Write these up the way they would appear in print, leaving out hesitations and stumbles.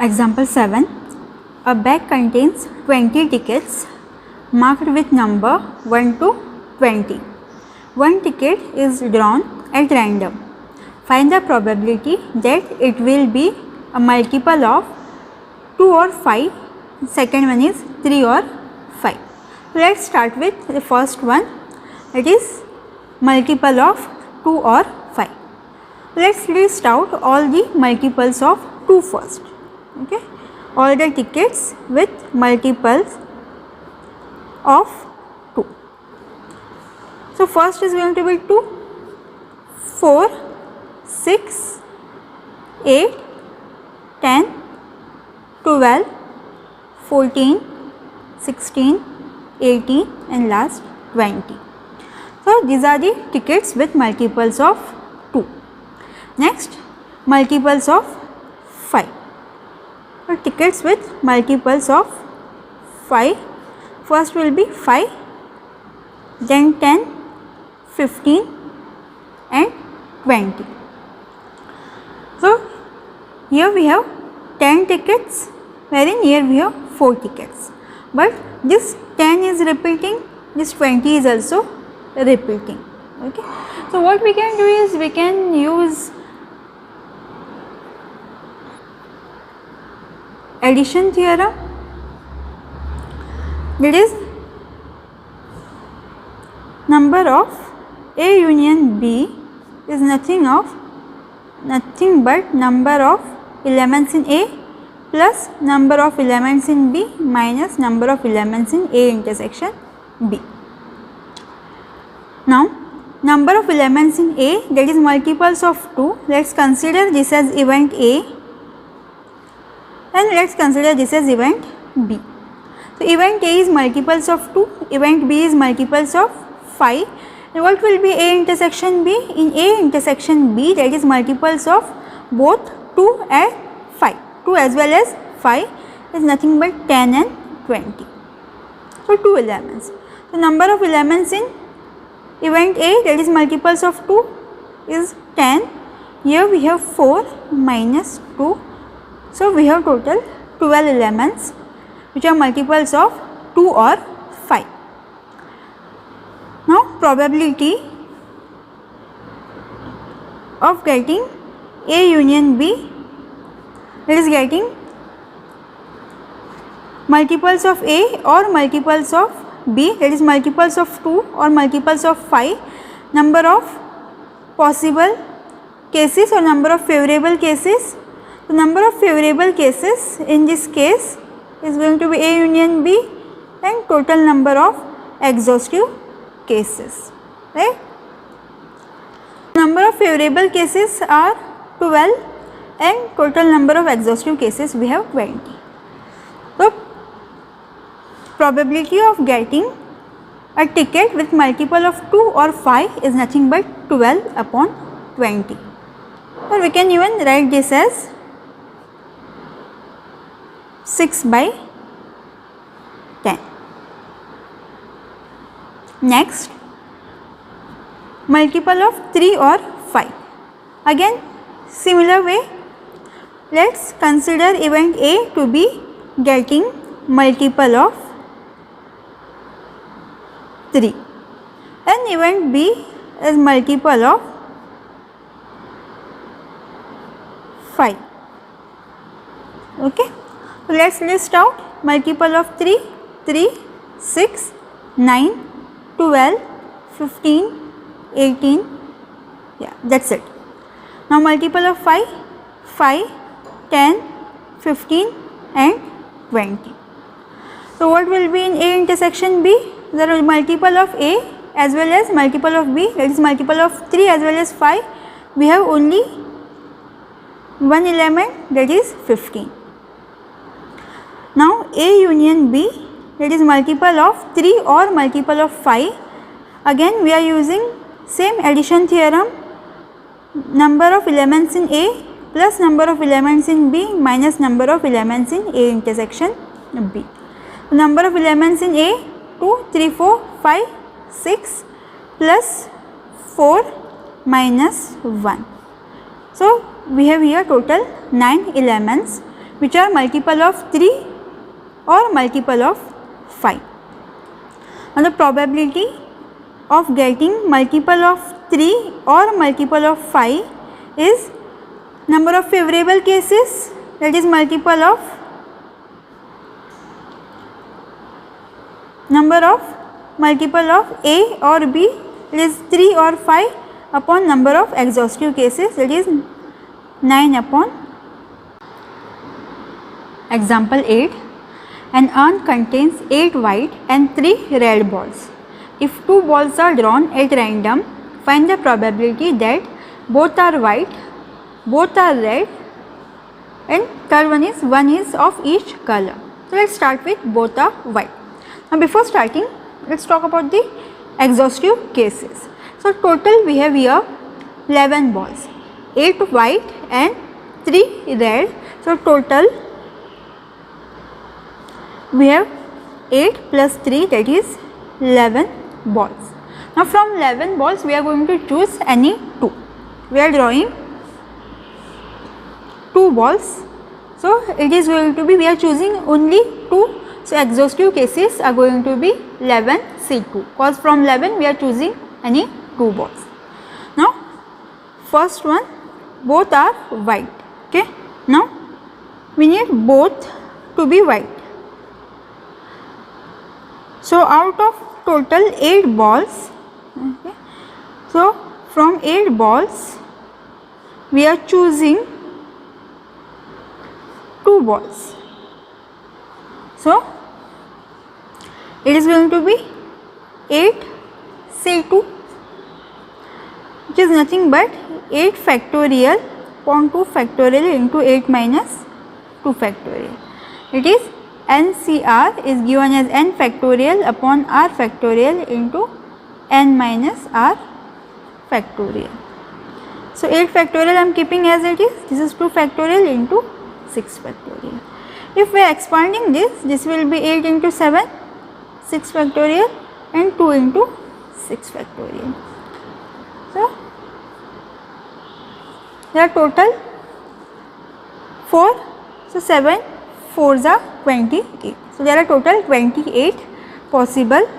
Example 7. A bag contains 20 tickets marked with number 1 to 20. One ticket is drawn at random. Find the probability that it will be a multiple of 2 or 5. Second one is 3 or 5. Let's start with the first one, it is multiple of 2 or 5. Let's list out all the multiples of 2 first. Okay, all the tickets with multiples of 2. So first is going to be 2, 4, 6, 8, 10, 12, 14, 16, 18 and last 20. So these are the tickets with multiples of 2. Next, multiples of 5. So tickets with multiples of 5, first will be 5, then 10, 15 and 20. So here we have 10 tickets, wherein here we have 4 tickets, but this 10 is repeating, this 20 is also repeating. Okay. So what we can do is we can use addition theorem, that is number of A union B is nothing but number of elements in A plus number of elements in B minus number of elements in A intersection B. Now number of elements in A, that is multiples of 2, let us consider this as event A and let us consider this as event B. So event A is multiples of 2, event B is multiples of 5. And what will be A intersection B? In A intersection B, that is multiples of both 2 and 5. 2 as well as 5 is nothing but 10 and 20. So 2 elements. So number of elements in event A, that is multiples of 2, is 10. Here we have 4 minus 2. So we have total 12 elements which are multiples of 2 or 5. Now probability of getting A union B, that is getting multiples of A or multiples of B, that is multiples of 2 or multiples of 5, number of possible cases or number of favorable cases. The number of favorable cases in this case is going to be A union B and total number of exhaustive cases, right. Number of favorable cases are 12 and total number of exhaustive cases we have 20. So probability of getting a ticket with multiple of 2 or 5 is nothing but 12 upon 20, or we can even write this as 6 by 10. Next, multiple of 3 or 5. Again similar way, let us consider event A to be getting multiple of 3 and event B is multiple of 5. Okay. So let us list out multiple of 3, 3, 6, 9, 12, 15, 18, yeah, that is it. Now multiple of 5, 5, 10, 15 and 20. So what will be in A intersection B? There are multiple of A as well as multiple of B, that is multiple of 3 as well as 5. We have only one element, that is 15. Now A union B, that is multiple of 3 or multiple of 5. Again we are using same addition theorem, number of elements in A plus number of elements in B minus number of elements in A intersection B. Number of elements in A 2, 3, 4, 5, 6 plus 4 minus 1. So we have here total 9 elements which are multiple of 3 or multiple of 5. And the probability of getting multiple of 3 or multiple of 5 is number of favorable cases, that is multiple of A or B, it is 3 or 5 upon number of exhaustive cases, that is 9 upon. Example 8. An urn contains 8 white and 3 red balls. If 2 balls are drawn at random, find the probability that both are white, both are red, and third one is of each color. So let's start with both are white. Now before starting, let's talk about the exhaustive cases. So total we have here 11 balls, 8 white and 3 red. So total we have 8 plus 3, that is 11 balls. Now from 11 balls we are going to choose any 2. We are drawing 2 balls. So it is going to be, we are choosing only 2. So exhaustive cases are going to be 11 C2, because from 11 we are choosing any 2 balls. Now first one, both are white. Okay. Now we need both to be white. So out of total 8 balls, okay, so from 8 balls we are choosing 2 balls. So it is going to be 8 C2, which is nothing but 8 factorial upon 2 factorial into 8 minus 2 factorial. It is NCR is given as n factorial upon r factorial into n minus r factorial. So 8 factorial I am keeping as it is, this is 2 factorial into 6 factorial. If we are expanding this will be 8 into 7, 6 factorial, and 2 into 6 factorial. So there are total 4, so 7 4s are 28. So there are total 28 possible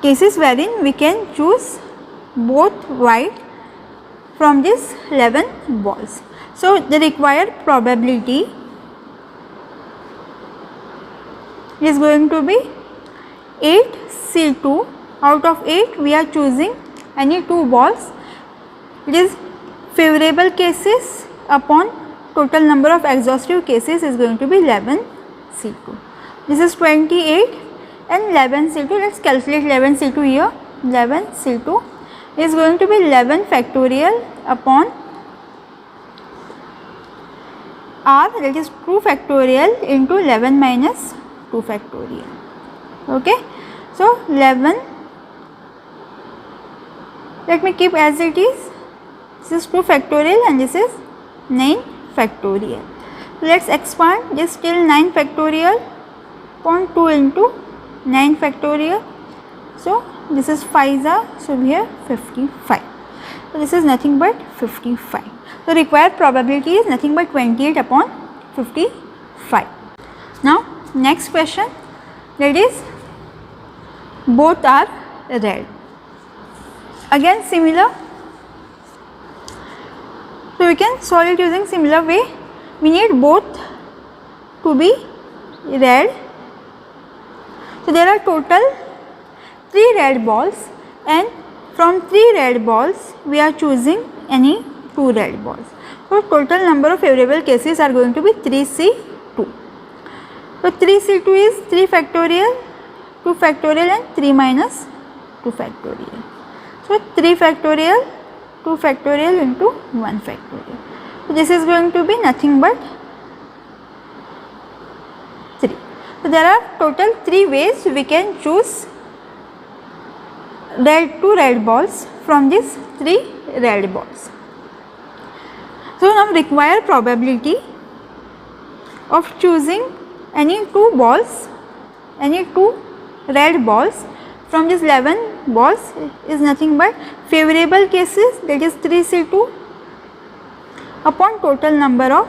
cases wherein we can choose both white from this 11 balls. So the required probability is going to be 8 C2. Out of 8 we are choosing any 2 balls. It is favorable cases upon total number of exhaustive cases is going to be 11 C2. This is 28 and 11 C2. Let us calculate 11 C2 here. 11 C2 is going to be 11 factorial upon r, that is 2 factorial into 11 minus 2 factorial. Okay. So 11, let me keep as it is. This is 2 factorial and this is 9 factorial. Let us expand this till 9 factorial upon 2 into 9 factorial. So this is 5s, so we have 55. So this is nothing but 55. So required probability is nothing but 28 upon 55. Now next question, that is both are red. Again similar. So we can solve it using similar way. We need both to be red. So there are total 3 red balls, and from 3 red balls we are choosing any 2 red balls. So total number of favorable cases are going to be 3C2. So 3C2 is 3 factorial, 2 factorial and 3 minus 2 factorial. So 3 factorial, 2 factorial into 1 factorial. So this is going to be nothing but 3. So there are total 3 ways we can choose 2 red balls from these 3 red balls. So now required probability of choosing any 2 balls, any 2 red balls from these 11 balls is nothing but favorable cases, that is 3C2, upon total number of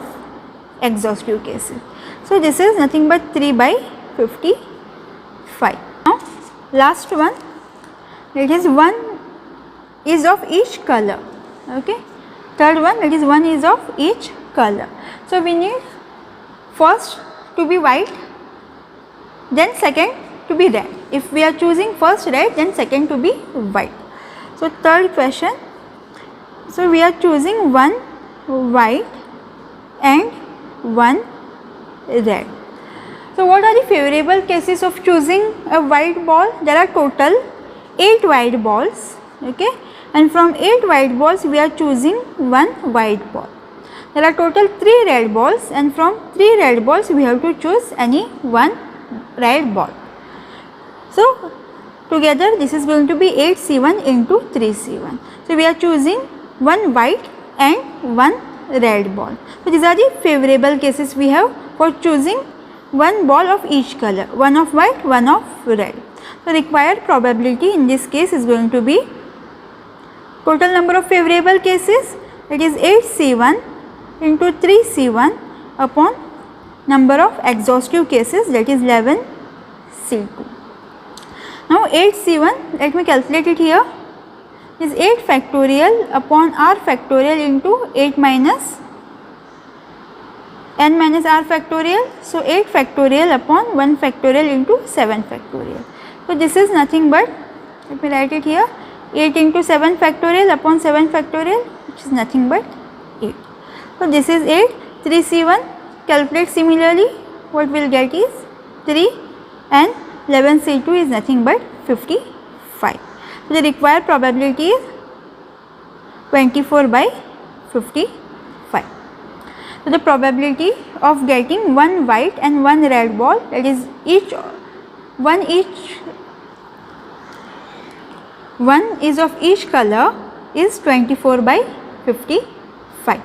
exhaustive cases. So this is nothing but 3 by 55. Now last one, that is 1 is of each color. Okay, third one, that is 1 is of each color. So we need first to be white, then second to be red. If we are choosing first red, then second to be white. So third question, so we are choosing 1 white and 1 red. So what are the favorable cases of choosing a white ball? There are total 8 white balls, okay, and from 8 white balls we are choosing 1 white ball. There are total 3 red balls, and from 3 red balls we have to choose any 1 red ball. So together this is going to be 8C1 into 3C1. So we are choosing 1 white and 1 red ball. So these are the favorable cases we have for choosing 1 ball of each color, 1 of white, 1 of red. So required probability in this case is going to be total number of favorable cases, that is 8C1 into 3C1 upon number of exhaustive cases, that is 11C2. Now 8C1, let me calculate it here, is 8 factorial upon r factorial into 8 minus n minus r factorial. So 8 factorial upon 1 factorial into 7 factorial. So this is nothing but, let me write it here, 8 into 7 factorial upon 7 factorial, which is nothing but 8. So this is 8, 3C1, calculate similarly, what we will get is 3, and 11C2 is nothing but 55. So the required probability is 24 by 55. So the probability of getting 1 white and 1 red ball, that is one is of each color, is 24 by 55.